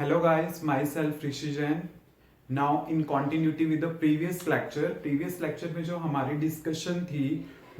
Hello guys, myself Rishi Jain. Now in continuity with the previous lecture में जो हमारी discussion थी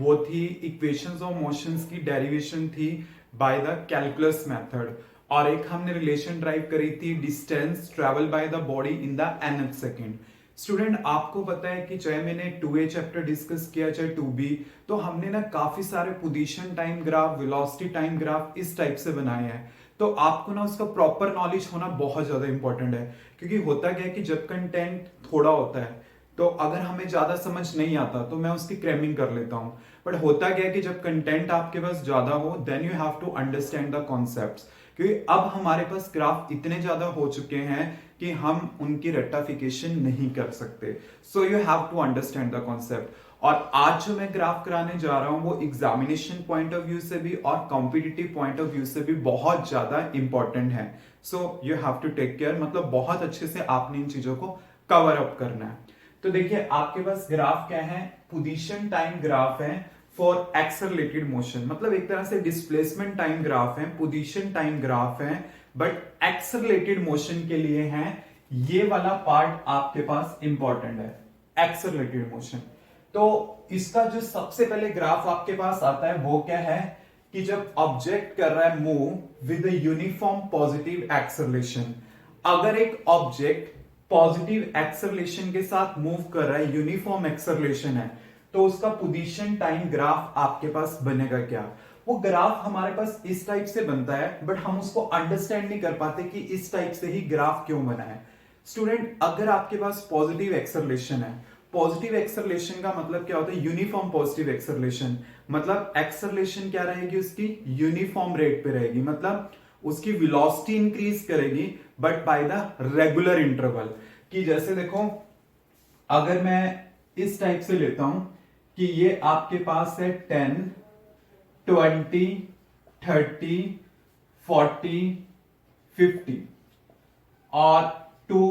वो थी इक्वेशंस ऑफ मोशंस की डेरिवेशन थी बाय द कैलकुलस मेथड और एक हमने रिलेशन ड्राइव करी थी distance travel by the body in the nth second. Student आपको पता है कि चाहे मैंने 2a चैप्टर डिस्कस किया चाहे 2b, तो हमने ना काफी सारे position time graph, velocity time graph इस टाइप से बनाए हैं। तो आपको ना उसका प्रॉपर नॉलेज होना बहुत ज्यादा इंपॉर्टेंट है, क्योंकि होता क्या है कि जब कंटेंट थोड़ा होता है तो अगर हमें ज्यादा समझ नहीं आता तो मैं उसकी क्रैमिंग कर लेता हूं। बट होता क्या है कि जब कंटेंट आपके पास ज्यादा हो then you have to understand the concepts, क्योंकि अब हमारे पास ग्राफ इतने ज्यादा हो चुके हैं कि हम उनकी रेक्टिफिकेशन नहीं कर सकते। So you have to understand the concept. और आज जो मैं ग्राफ कराने जा रहा हूं वो एग्जामिनेशन पॉइंट ऑफ व्यू से भी और कॉम्पिटिटिव पॉइंट ऑफ व्यू से भी बहुत ज्यादा इंपॉर्टेंट है। So you have to take care, मतलब बहुत अच्छे से आपने इन चीजों को कवर अप करना है। तो देखिए आपके पास ग्राफ क्या है, पोजीशन टाइम ग्राफ है फॉर एक्सेलरेटेड मोशन, मतलब एक तरह से डिस्प्लेसमेंट टाइम ग्राफ है, पोजीशन टाइम ग्राफ है, बट एक्सेलरेटेड मोशन के लिए है। ये वाला पार्ट आपके पास इंपॉर्टेंट है, एक्सेलरेटेड मोशन। तो इसका जो सबसे पहले ग्राफ आपके पास आता है वो क्या है कि जब ऑब्जेक्ट कर रहा है move with uniform positive acceleration, अगर एक ऑब्जेक्ट पॉजिटिव एक्सेलरेशन के साथ मूव कर रहा है, यूनिफॉर्म एक्सेलरेशन है, तो उसका पोजीशन टाइम ग्राफ आपके पास बनेगा क्या। वो ग्राफ हमारे पास इस टाइप से बनता है, बट हम उसको अंडरस्टैंड नहीं कर पाते कि इस टाइप से ही ग्राफ क्यों बना है। स्टूडेंट अगर आपके पास पॉजिटिव एक्सेलरेशन है, पॉजिटिव एक्सेलरेशन का मतलब क्या होता है, यूनिफॉर्म पॉजिटिव एक्सेलरेशन, मतलब एक्सेलरेशन क्या रहेगी उसकी, यूनिफॉर्म रेट पे रहेगी, मतलब उसकी वेलोसिटी इंक्रीज करेगी but by the regular interval. कि जैसे देखो अगर मैं इस टाइप से लेता हूं कि ये आपके पास है 10, 20, 30, 40, 50 और 2,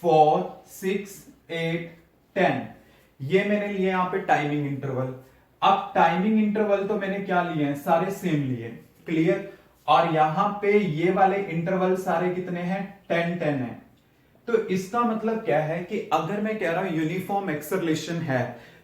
4, 6, 8, 10, ये मैंने लिए यहां पे टाइमिंग इंटरवल। अब टाइमिंग इंटरवल तो मैंने क्या लिए हैं, सारे सेम लिए, क्लियर। और यहां पे ये वाले इंटरवल सारे कितने हैं, 10 10 है। तो इसका मतलब क्या है कि अगर मैं कह रहा हूं यूनिफॉर्म एक्सेलरेशन है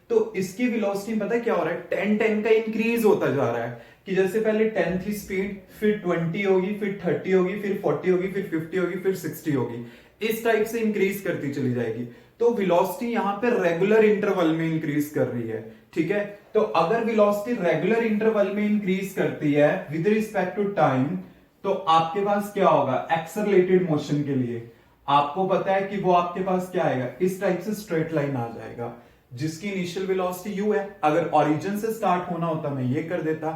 तो इसकी वेलोसिटी पता है क्या हो रहा है, 10 10 का इंक्रीज होता जा रहा है। कि जैसे पहले 10 थी स्पीड, फिर 20 होगी, फिर 30 होगी, फिर 40 होगी, फिर 50 होगी, फिर 60 होगी, इस टाइप से इंक्रीज करती चली जाएगी। तो वेलोसिटी यहां पे रेगुलर इंटरवल में इंक्रीज कर रही है, ठीक है। तो अगर वेलोसिटी रेगुलर इंटरवल में इंक्रीज करती है विद रिस्पेक्ट टू टाइम, तो आपके पास क्या होगा, एक्सेलरेटेड मोशन के लिए आपको पता है कि वो आपके पास क्या आएगा, इस टाइप से स्ट्रेट लाइन आ जाएगा जिसकी इनिशियल वेलोसिटी u है। अगर ओरिजिन से स्टार्ट होना होता मैं ये कर देता,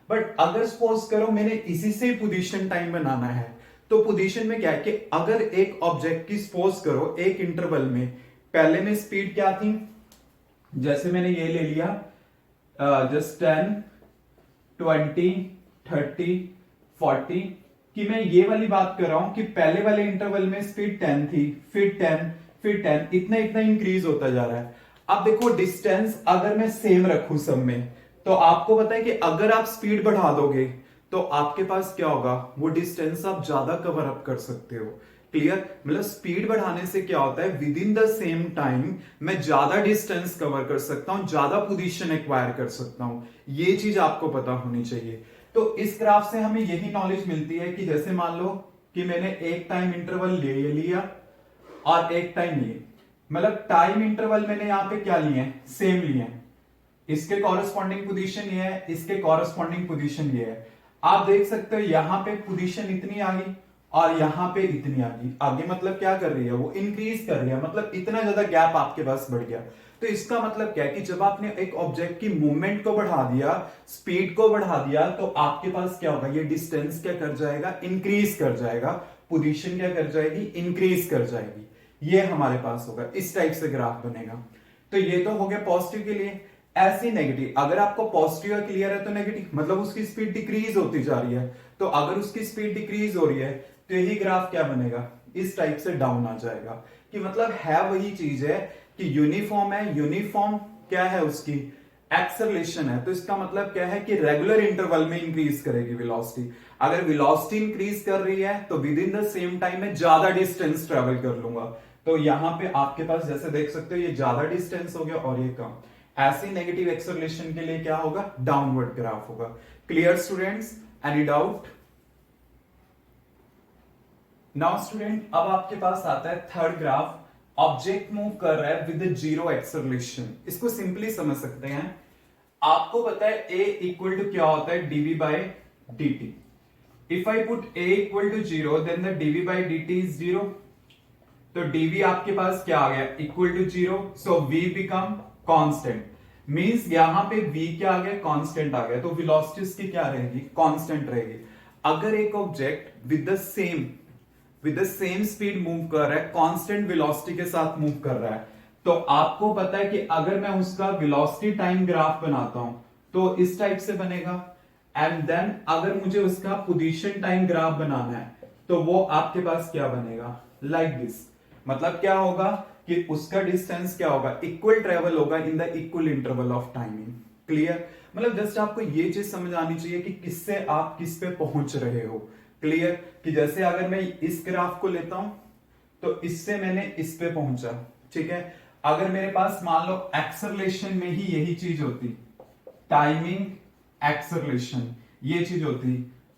बट अगर सपोज करो मैंने इसी से पोजीशन टाइम बनाना है, तो पोजीशन में क्या है कि अगर एक ऑब्जेक्ट की सपोज करो एक इंटरवल में पहले में स्पीड क्या थी, जैसे मैंने ये ले लिया जस्ट 10, 20, 30, 40, कि मैं ये वाली बात कर रहा हूं कि पहले वाले इंटरवल में स्पीड 10 थी, फिर 10, फिर 10, इतना इतना इंक्रीज होता जा रहा है। अब देखो डिस्टेंस अगर मैं सेम रखूं सब में, तो आपको पता है कि अगर आप स्पीड बढ़ा दोगे तो आपके पास क्या होगा, वो डिस्टेंस आप ज्यादा कवर अप कर सकते हो, क्लियर। मतलब स्पीड बढ़ाने से क्या होता है, with in the same time मैं ज्यादा डिस्टेंस कवर कर सकता हूं, ज्यादा पोजीशन एक्वायर कर सकता हूं, ये चीज आपको पता होनी चाहिए। तो इस ग्राफ से हमें यही नॉलेज मिलती है कि जैसे मान लो कि मैंने एक टाइम इंटरवल ले लिया और एक टाइम ये, मतलब टाइम इंटरवल मैंने यहां पे क्या लिए हैं, सेम लिए हैं, इसके कॉरेस्पॉन्डिंग पोजीशन ये है, इसके कॉरेस्पॉन्डिंग पोजीशन ये है। आप देख सकते हो यहां पे पोजीशन इतनी आ गई और यहां पे इतनी आ गई, आगे मतलब क्या कर रही है, वो इंक्रीज कर रही है, मतलब इतना ज्यादा गैप आपके पास बढ़ गया। तो इसका मतलब क्या है कि जब आपने एक ऑब्जेक्ट की मूवमेंट को बढ़ा दिया, स्पीड को बढ़ा दिया, तो आपके पास क्या होगा, ये डिस्टेंस क्या कर जाएगा, इंक्रीज कर जाएगा, पोजीशन क्या कर जाएगी, इंक्रीज कर जाएगी। ये हमारे पास होगा, इस टाइप से ग्राफ बनेगा। तो ये तो हो गया पॉजिटिव के लिए। ऐसी नेगेटिव, अगर आपको पॉजिटिव क्लियर है तो नेगेटिव मतलब उसकी स्पीड डिक्रीज होती जा रही है, तो अगर उसकी स्पीड डिक्रीज हो रही है तो यही ग्राफ क्या बनेगा, इस टाइप से डाउन आ जाएगा। कि मतलब है वही चीज है कि यूनिफॉर्म है, यूनिफॉर्म क्या है उसकी एक्सेलरेशन है, तो इसका मतलब क्या है कि रेगुलर इंटरवल में इंक्रीज करेगी वेलोसिटी। अगर वेलोसिटी इंक्रीज कर रही है तो with in the same time में ज्यादा डिस्टेंस ट्रेवल कर लूंगा। तो यहां पे आपके पास जैसे देख सकते हो ये ज्यादा डिस्टेंस हो गया और ये कम। ऐसी नेगेटिव एक्सेलरेशन के लिए क्या होगा, डाउनवर्ड ग्राफ होगा। Clear students, any doubt? Now student अब आपके पास आता है थर्ड ग्राफ। ऑब्जेक्ट मूव कर रहा है विद जीरो एक्सेलरेशन। इसको सिंपली समझ सकते हैं, आपको पता है a इक्वल टू क्या होता है, dv by dt। If I put a equal to zero then the dv by dt is zero. तो dv आपके पास क्या आ गया, equal to zero, so v become constant. Means यहां पे v क्या आ गया, कांस्टेंट आ गया। तो वेलोसिटी इसकी क्या रहेगी, कांस्टेंट रहेगी। अगर एक object with the same speed move कर रहा है, कांस्टेंट वेलोसिटी के साथ मूव कर रहा है, तो आपको पता है कि अगर मैं उसका वेलोसिटी टाइम ग्राफ बनाता हूं तो इस टाइप से बनेगा। एंड देन अगर मुझे उसका पोजीशन टाइम ग्राफ बनाना है तो वो आपके पास क्या बनेगा, लाइक दिस। मतलब क्या होगा कि उसका डिस्टेंस क्या होगा, इक्वल ट्रेवल होगा in the equal interval of timing. Clear? मतलब जस्ट आपको ये चीज समझ आनी चाहिए कि किससे आप किस पे पहुंच रहे हो। क्लियर? कि जैसे अगर मैं इस ग्राफ को लेता हूं तो इससे मैंने इस पे पहुंचा, ठीक है। अगर मेरे पास मान लो एक्सेलरेशन में ही यही चीज होती, टाइमिंग एक्सेलरेशन ये चीज होती,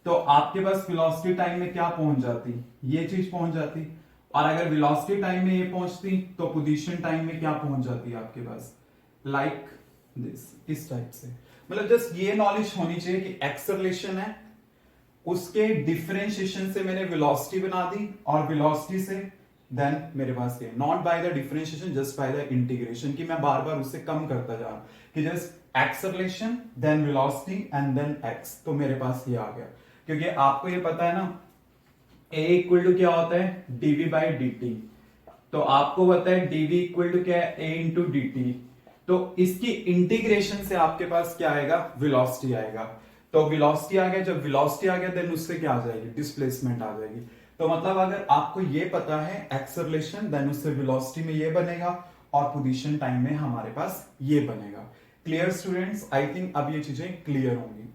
तो आपके पास वेलोसिटी टाइम में क्या पहुंच जाती, ये चीज पहुंच जाती। और अगर वेलोसिटी टाइम में ये पहुंचती तो पोजीशन टाइम में क्या पहुंच जाती आपके पास, लाइक दिस, इस टाइप से। मतलब जस्ट ये नॉलेज होनी चाहिए कि एक्सेलरेशन है, उसके डिफरेंशिएशन से मैंने वेलोसिटी बना दी, और वेलोसिटी से देन मेरे पास ये, not by the differentiation just by the integration, कि मैं बार बार उससे कम करता जा रहा हूं, कि just acceleration then velocity and then x. तो मेरे पास ये आ गया, क्योंकि आपको ये पता है ना a इक्वल टू क्या होता है, dv बाई dt। तो आपको पता है dv इक्वल टू क्या है, a इंटू dt। तो इसकी इंटीग्रेशन से आपके पास क्या आएगा, वेलोसिटी आएगा। तो वेलोसिटी आ गया, जब वेलोसिटी आ गया देन उससे क्या आ जाएगी, डिस्प्लेसमेंट आ जाएगी। तो मतलब अगर आपको ये पता है एक्सेलरेशन, देन उससे वेलोसिटी में ये बनेगा और पोजीशन टाइम में हमारे पास ये बनेगा। Clear students? आई थिंक अब ये चीजें क्लियर होंगी।